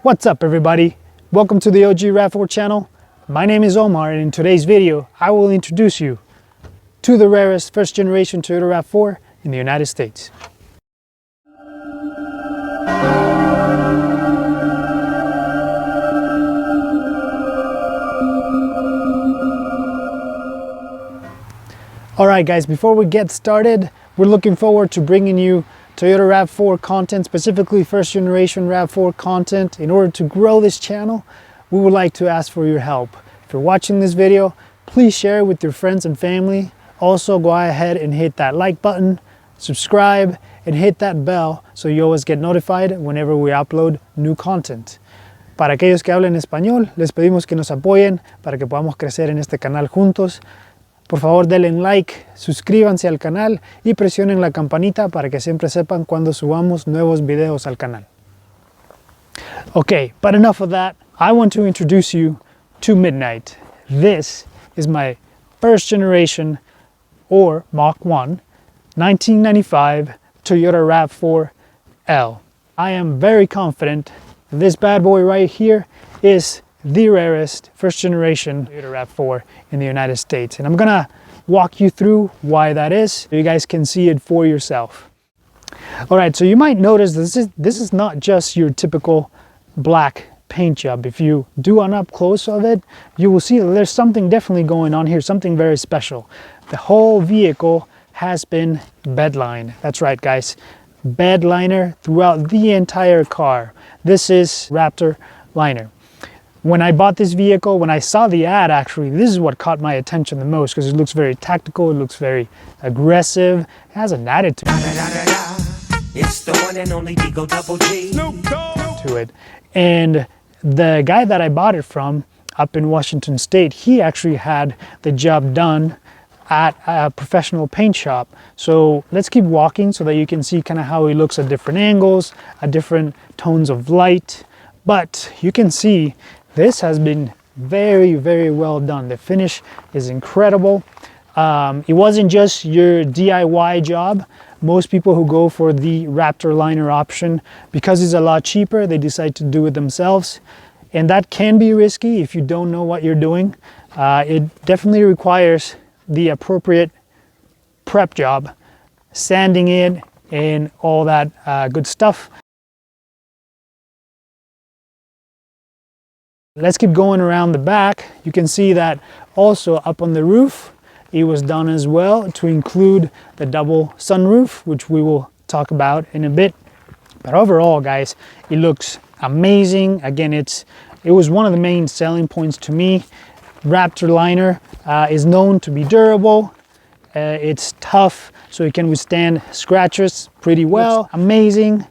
What's up everybody? Welcome to the OG RAV4 channel. My name is Omar and in today's video I will introduce you to the rarest first generation Toyota RAV4 in the United States. Alright guys, before we get started, we're looking forward to bringing you Toyota RAV4 content, specifically first generation RAV4 content. In order to grow this channel, we would like to ask for your help. If you're watching this video, please share it with your friends and family. Also go ahead and hit that like button, subscribe, and hit that bell so you always get notified whenever we upload new content. Para aquellos que hablen español, les pedimos que nos apoyen para que podamos crecer en este canal juntos. Por favor denle like, suscríbanse al canal y presionen la campanita para que siempre sepan cuando subamos nuevos videos al canal. Okay, but enough of that. I want to introduce you to MIDNITE. This is my first generation or Mach 1 1995 Toyota RAV4 L. I am very confident this bad boy right here is the rarest first generation Toyota RAV4 in the United States. And I'm gonna walk you through why that is so you guys can see it for yourself. All right, so you might notice this is not just your typical black paint job. If you do an up close of it, you will see that there's something definitely going on here, something very special. The whole vehicle has been bed lined. That's right guys, bed liner throughout the entire car. This is Raptor Liner. When I bought this vehicle, when I saw the ad actually, this is what caught my attention the most because it looks very tactical, it looks very aggressive, it has an attitude It's the one and only Digo Double G to it. And the guy that I bought it from up in Washington State, he actually had the job done at a professional paint shop. So let's keep walking so that you can see kind of how he looks at different angles, at different tones of light. But you can see this has been very, very well done. The finish is incredible. It wasn't just your DIY job. Most people who go for the Raptor Liner option, because it's a lot cheaper, they decide to do it themselves. And that can be risky if you don't know what you're doing. It definitely requires the appropriate prep job, sanding it and all that good stuff. Let's keep going around the back. You can see that also up on the roof, it was done as well to include the double sunroof, which we will talk about in a bit. But overall, guys, it looks amazing. Again, it was one of the main selling points to me. Raptor Liner is known to be durable. It's tough, so it can withstand scratches pretty well. Amazing.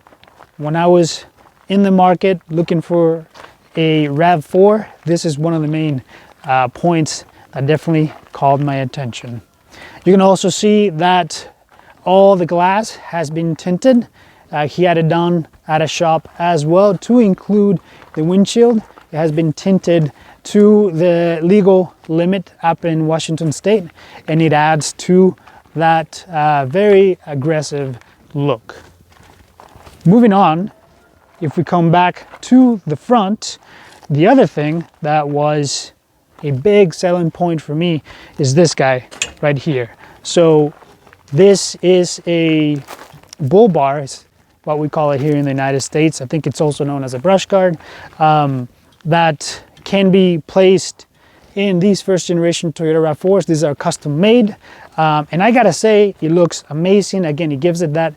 When I was in the market looking for a RAV4, this is one of the main points that definitely called my attention. You can also see that all the glass has been tinted. He had it done at a shop as well to include the windshield. It has been tinted to the legal limit up in Washington State, and it adds to that very aggressive look. Moving on, if we come back to the front, the other thing that was a big selling point for me is this guy right here. So this is a bull bar, is what we call it here in the United States. I think it's also known as a brush guard, that can be placed in these first generation Toyota RAV4s. These are custom made, and I gotta say it looks amazing. Again, it gives it that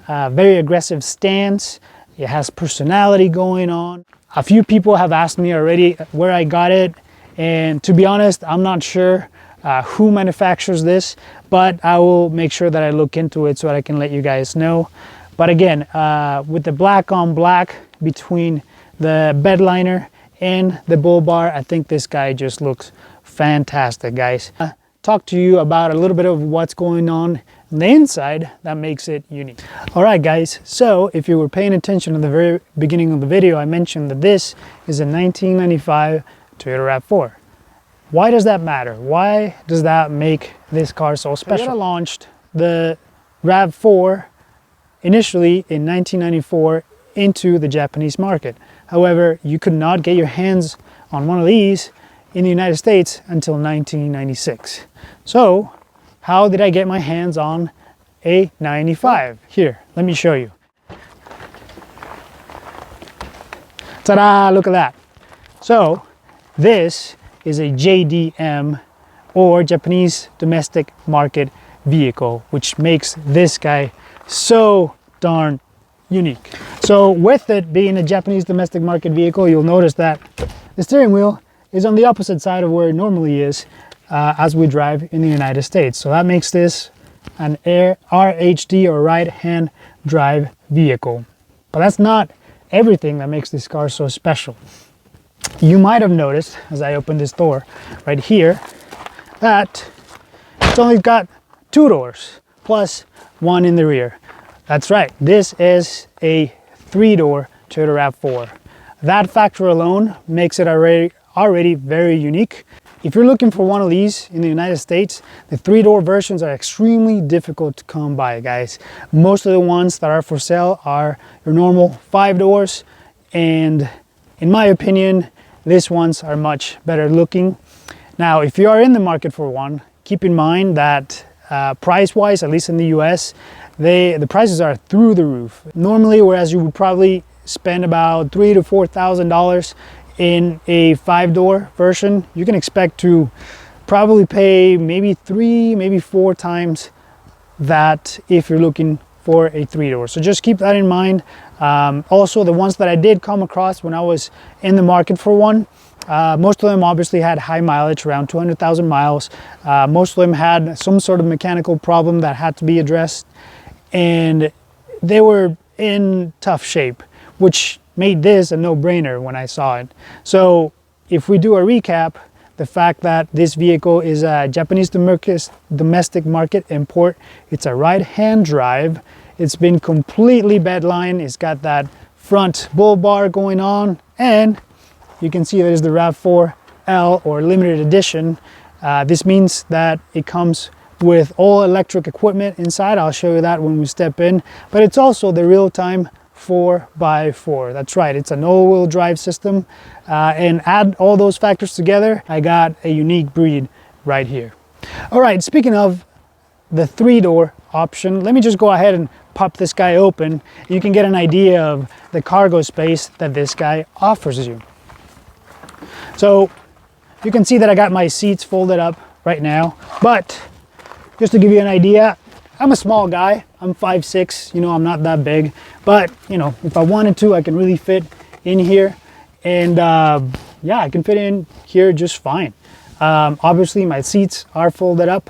very aggressive stance. It has personality going on. A few people have asked me already where I got it, and to be honest, I'm not sure who manufactures this, but I will make sure that I look into it so that I can let you guys know. But again, with the black on black between the bed liner and the bull bar, I think this guy just looks fantastic, guys. Talk to you about a little bit of what's going on the inside that makes it unique. All right guys, so if you were paying attention at the very beginning of the video, I mentioned that this is a 1995 Toyota RAV4. Why does that matter? Why does that make this car so special? Toyota launched the RAV4 initially in 1994 into the Japanese market. However, you could not get your hands on one of these in the United States until 1996. So how did I get my hands on a 95? Here, let me show you. Ta-da, look at that. So this is a JDM, or Japanese domestic market vehicle, which makes this guy so darn unique. So with it being a Japanese domestic market vehicle, you'll notice that the steering wheel is on the opposite side of where it normally is as we drive in the United States. So that makes this an RHD, or right-hand drive vehicle. But that's not everything that makes this car so special. You might have noticed, as I open this door right here, that it's only got 2 doors plus one in the rear. That's right, this is a 3-door Toyota RAV4. That factor alone makes it already very unique. If you're looking for one of these in the United States, the 3-door versions are extremely difficult to come by, guys. Most of the ones that are for sale are your normal 5 doors, and in my opinion, these ones are much better looking. Now, if you are in the market for one, keep in mind that price-wise, at least in the US, the prices are through the roof. Normally, whereas you would probably spend about $3,000 to $4,000 in a 5-door version, you can expect to probably pay maybe 3, maybe 4 times that if you're looking for a 3-door. So just keep that in mind. Also, the ones that I did come across when I was in the market for one, most of them obviously had high mileage, around 200,000 miles. Most of them had some sort of mechanical problem that had to be addressed, and they were in tough shape, which made this a no-brainer when I saw it. So if we do a recap, the fact that this vehicle is a Japanese domestic market import, it's a right-hand drive, it's been completely bedline, it's got that front bull bar going on, and you can see there's the RAV4 L, or limited edition. This means that it comes with all electric equipment inside. I'll show you that when we step in, but it's also the real-time 4x4. That's right, it's an all-wheel drive system, and add all those factors together, I got a unique breed right here. All right, speaking of the 3-door option, let me just go ahead and pop this guy open. You can get an idea of the cargo space that this guy offers you. So you can see that I got my seats folded up right now, but just to give you an idea, I'm a small guy. I'm 5'6", you know, I'm not that big, but you know, if I wanted to, I can really fit in here, and yeah, I can fit in here just fine. Obviously my seats are folded up,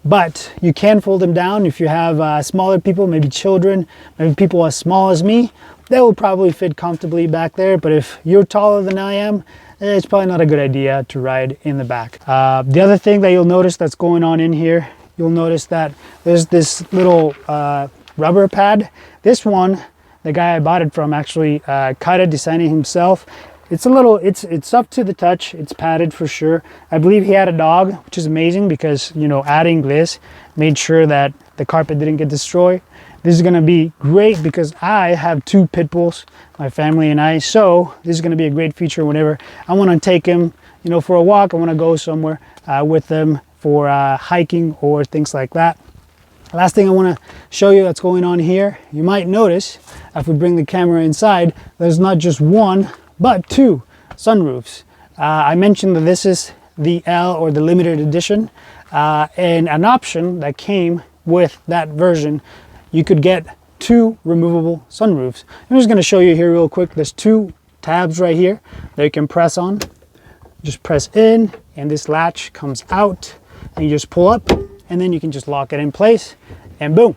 but you can fold them down if you have smaller people, maybe children, maybe people as small as me. They will probably fit comfortably back there, but if you're taller than I am, it's probably not a good idea to ride in the back. The other thing that you'll notice that's going on in here, you'll notice that there's this little rubber pad. This one, the guy I bought it from actually cut it, designed it himself. It's a little, it's up to the touch, it's padded for sure. I believe he had a dog, which is amazing because, you know, adding this made sure that the carpet didn't get destroyed. This is gonna be great because I have 2 pit bulls, my family and I, so this is gonna be a great feature whenever I wanna take him, you know, for a walk. I wanna go somewhere with them for hiking or things like that. Last thing I want to show you that's going on here, you might notice if we bring the camera inside, there's not just 1 but 2 sunroofs. I mentioned that this is the L, or the limited edition, and an option that came with that version, you could get 2 removable sunroofs. I'm just going to show you here real quick. There's 2 tabs right here that you can press on. Just press in and this latch comes out, and you just pull up, and then you can just lock it in place, and boom,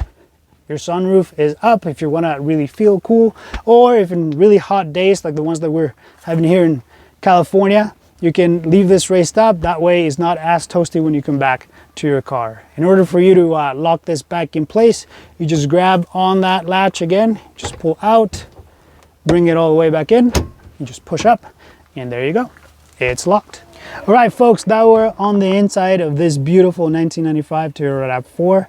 your sunroof is up if you want to really feel cool, or if in really hot days like the ones that we're having here in California, you can leave this raised up. That way it's not as toasty when you come back to your car. In order for you to lock this back in place, you just grab on that latch again, just pull out, bring it all the way back in, you just push up, and there you go, it's locked. All right, folks, that we're on the inside of this beautiful 1995 Toyota RAV4.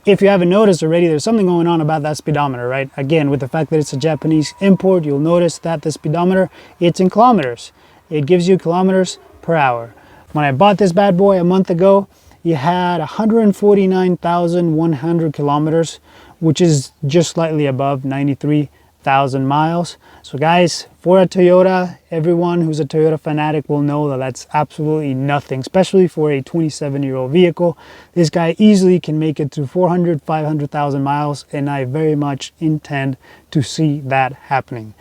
If you haven't noticed already, there's something going on about that speedometer, right? Again, with the fact that it's a Japanese import, you'll notice that the speedometer, it's in kilometers. It gives you kilometers per hour. When I bought this bad boy a month ago, you had 149,100 kilometers, which is just slightly above 93,000 miles. So guys, for a Toyota, everyone who's a Toyota fanatic will know that that's absolutely nothing, especially for a 27-year-old vehicle. This guy easily can make it to 400, 500,000 miles, and I very much intend to see that happening.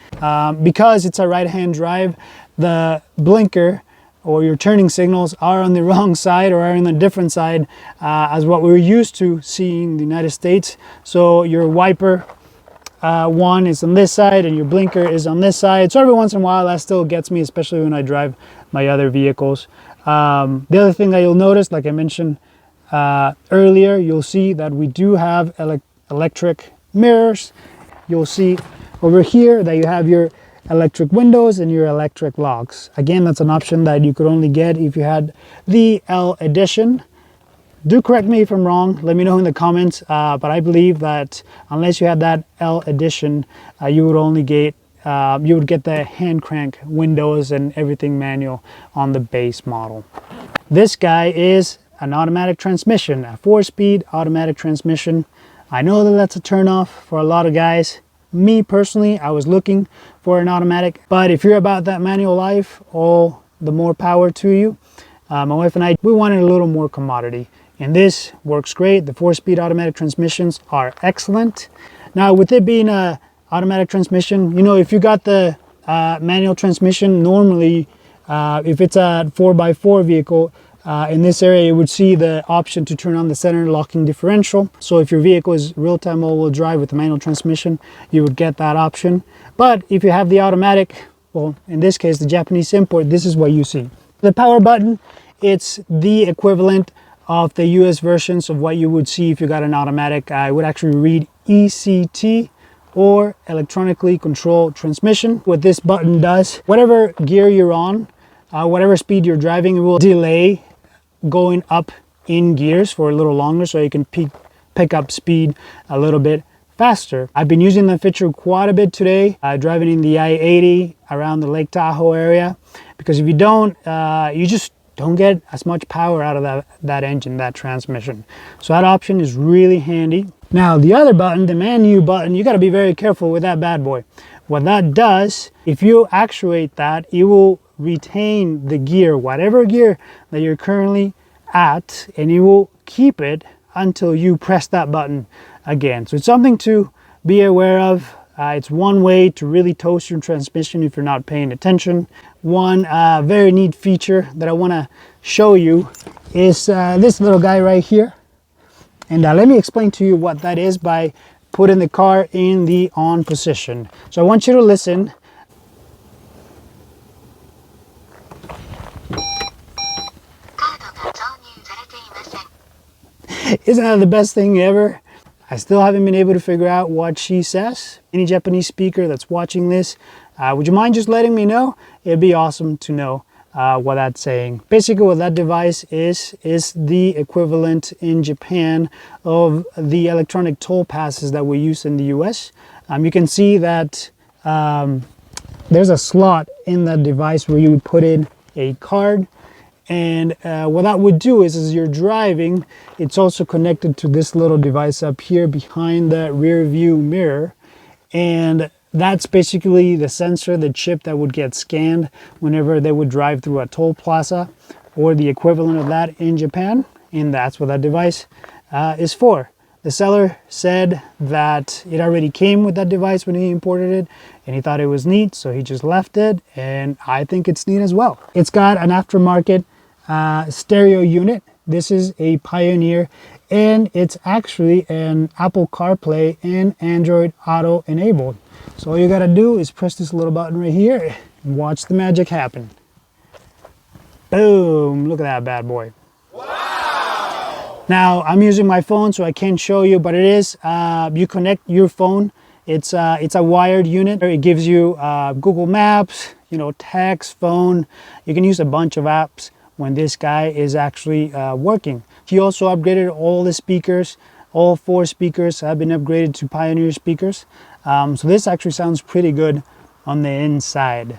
Because it's a right-hand drive, the blinker or your turning signals are on the wrong side or are on a different side as what we're used to seeing in the United States. So your wiper one is on this side and your blinker is on this side. So every once in a while that still gets me, especially when I drive my other vehicles. The other thing that you'll notice, like I mentioned earlier, you'll see that we do have electric mirrors. You'll see over here that you have your electric windows and your electric locks. Again, that's an option that you could only get if you had the L edition. Do correct me if I'm wrong, let me know in the comments, but I believe that unless you had that L edition, you would only get the hand crank windows and everything manual on the base model. This guy is an automatic transmission, a 4-speed automatic transmission. I know that that's a turnoff for a lot of guys. Me personally, I was looking for an automatic, but if you're about that manual life, all the more power to you. My wife and I, we wanted a little more commodity, and this works great. The 4-speed automatic transmissions are excellent. Now, with it being a automatic transmission, you know, if you got the manual transmission, normally, if it's a 4x4 vehicle, in this area, you would see the option to turn on the center locking differential. So if your vehicle is real-time all-wheel drive with a manual transmission, you would get that option. But if you have the automatic, well, in this case, the Japanese import, this is what you see. The power button, it's the equivalent of the US versions of what you would see if you got an automatic. I would actually read ECT or electronically controlled transmission. What this button does, whatever gear you're on, whatever speed you're driving, it will delay going up in gears for a little longer so you can pick up speed a little bit faster. I've been using that feature quite a bit today, driving in the I-80 around the Lake Tahoe area, because if you don't, you just don't get as much power out of that engine, that transmission. So that option is really handy. Now the other button, the menu button, you got to be very careful with that bad boy. What that does, if you actuate that, it will retain the gear, whatever gear that you're currently at, and you will keep it until you press that button again. So it's something to be aware of. It's one way to really toast your transmission if you're not paying attention. One very neat feature that I want to show you is this little guy right here. And let me explain to you what that is by putting the car in the on position. So I want you to listen. Isn't that the best thing ever? I still haven't been able to figure out what she says. Any Japanese speaker that's watching this, would you mind just letting me know? It'd be awesome to know what that's saying. Basically what that device is the equivalent in Japan of the electronic toll passes that we use in the US. You can see that there's a slot in that device where you would put in a card. And what that would do is, as you're driving, it's also connected to this little device up here behind the rear view mirror. And that's basically the sensor, the chip that would get scanned whenever they would drive through a toll plaza or the equivalent of that in Japan. And that's what that device is for. The seller said that it already came with that device when he imported it, and he thought it was neat, so he just left it, and I think it's neat as well. It's got an aftermarket stereo unit. This is a Pioneer, and it's actually an Apple CarPlay and Android Auto enabled. So all you gotta do is press this little button right here and watch the magic happen. Boom, look at that bad boy. Wow! Now I'm using my phone so I can't show you, but it is, you connect your phone. It's a wired unit. It gives you Google Maps, you know, text, phone. You can use a bunch of apps when this guy is actually working. He also upgraded all the speakers All 4 speakers have been upgraded to Pioneer speakers. So this actually sounds pretty good on the inside.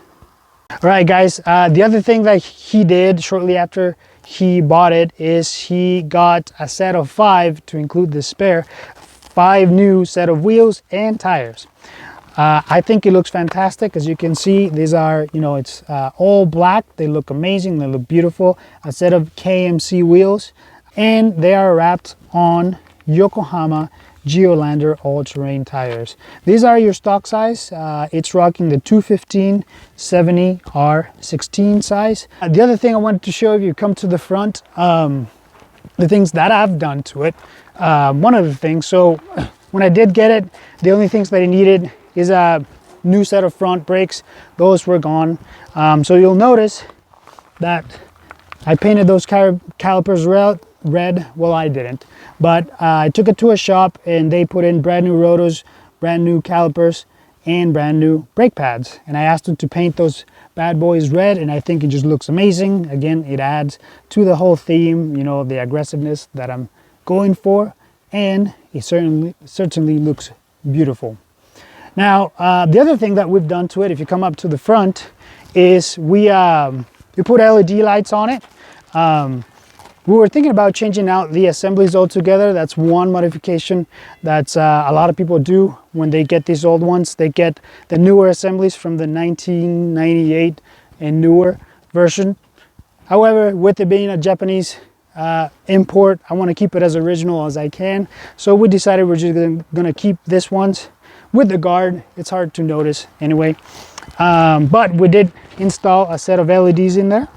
All right, guys, the other thing that he did shortly after he bought it is he got a set of 5 to include the spare, 5 new set of wheels and tires. I think it looks fantastic. As you can see, these are, it's all black. They look amazing. They look beautiful. A set of KMC wheels, and they are wrapped on Yokohama Geolandar all-terrain tires. These are your stock size. It's rocking the 215/70 R16 size. The other thing I wanted to show, if you come to the front, the things that I've done to it. One of the things, so when I did get it, the only things that I needed is a new set of front brakes. Those were gone. So you'll notice that I painted those calipers red. Well, I didn't, but I took it to a shop and they put in brand new rotors, brand new calipers, and brand new brake pads. And I asked them to paint those bad boys red, and I think it just looks amazing. Again, it adds to the whole theme, the aggressiveness that I'm going for, and it certainly looks beautiful. Now, the other thing that we've done to it, if you come up to the front, is we put LED lights on it. We were thinking about changing out the assemblies altogether. That's one modification that a lot of people do when they get these old ones. They get the newer assemblies from the 1998 and newer version. However, with it being a Japanese import, I want to keep it as original as I can. So we decided we're just going to keep this ones with the guard. It's hard to notice anyway. But we did install a set of LEDs in there.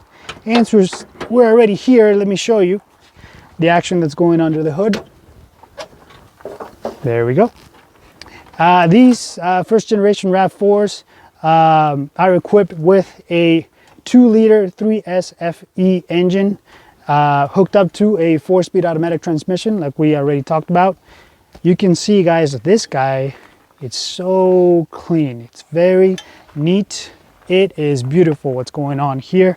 And since we're already here, let me show you the action that's going under the hood. There we go. These first generation RAV4s are equipped with a 2-liter 3SFE engine hooked up to a 4-speed automatic transmission like we already talked about. You can see, guys, this guy, it's so clean. It's very neat. It is beautiful what's going on here.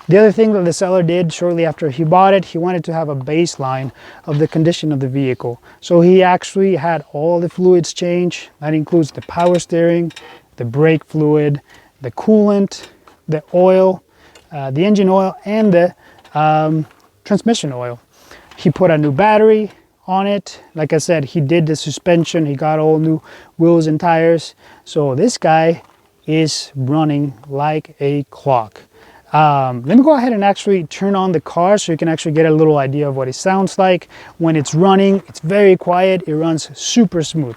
The other thing that the seller did shortly after he bought it, he wanted to have a baseline of the condition of the vehicle. So he actually had all the fluids changed. That includes the power steering, the brake fluid, the coolant, the oil, the engine oil, and the transmission oil. He put a new battery on it. Like I said, he did the suspension. He got all new wheels and tires. So this guy is running like a clock. Let me go ahead and actually turn on the car so you can actually get a little idea of what it sounds like. When it's running, it's very quiet. It runs super smooth.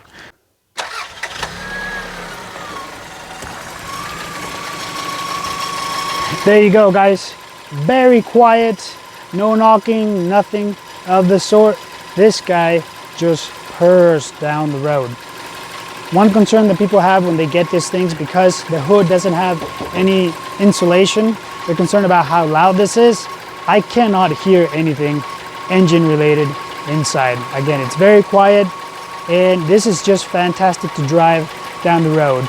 There you go, guys. Very quiet, no knocking, nothing of the sort. This guy just purrs down the road. One concern that people have when they get these things, because the hood doesn't have any insulation, they're concerned about how loud this is. I cannot hear anything engine related inside. Again, it's very quiet, and this is just fantastic to drive down the road.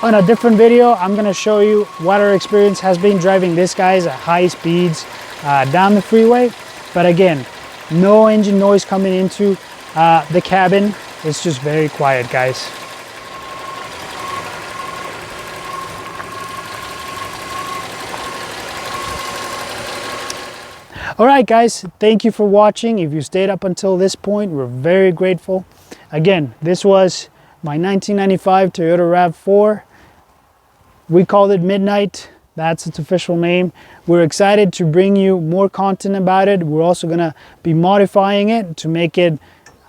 On a different video, I'm gonna show you what our experience has been driving this guys at high speeds down the freeway. But again, no engine noise coming into the cabin. It's just very quiet, guys. All right, guys, thank you for watching. If you stayed up until this point, we're very grateful. Again, this was my 1995 Toyota RAV4. We called it MIDNITE. That's its official name. We're excited to bring you more content about it. We're also gonna be modifying it to make it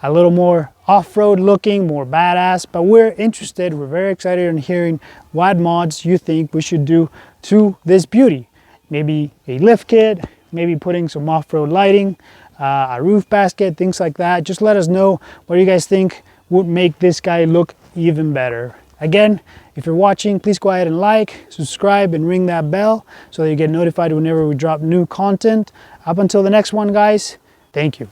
a little more off-road looking, more badass, but we're interested, we're very excited in hearing what mods you think we should do to this beauty. Maybe a lift kit, maybe putting some off-road lighting, a roof basket, things like that. Just let us know what you guys think would make this guy look even better. Again, if you're watching, please go ahead and like, subscribe, and ring that bell so that you get notified whenever we drop new content. Up until the next one, guys, thank you.